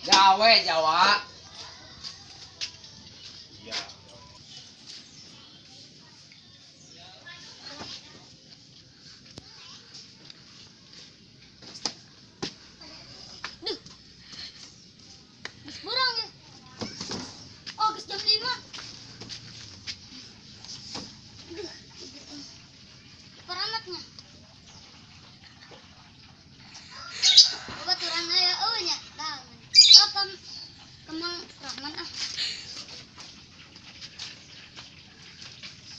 Gawe Jawa. Iya. Gus burang ya. Oh, gus jam 5. Peramatnya. Baturan aya eunya. Dah. Oh, kemang Rahman ah.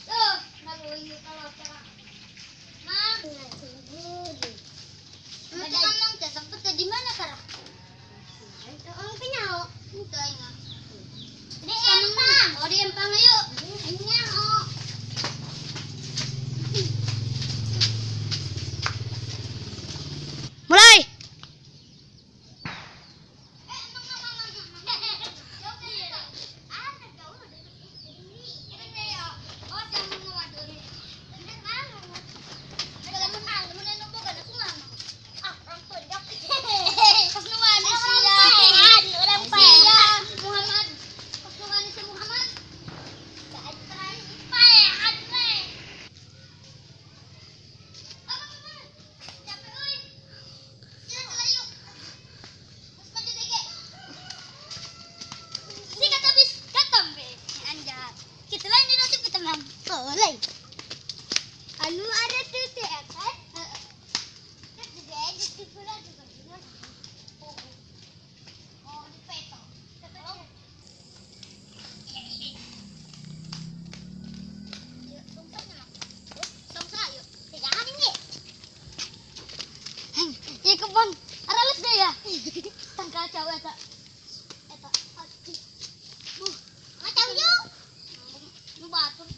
Tuh, nalui kalau cara. Mang. Ada kemang teh sempet di mana kara? Itu orang penyau. Itu ingat. Di empang. Oh, di empang yuk. Penyau. Mulai. Anu ada tuh kan? Kan juga di pula juga. Oh, di peto. Iya kebon. Aralet deh ya. Tangkal cawet eta. Macam yuk. Nu batur.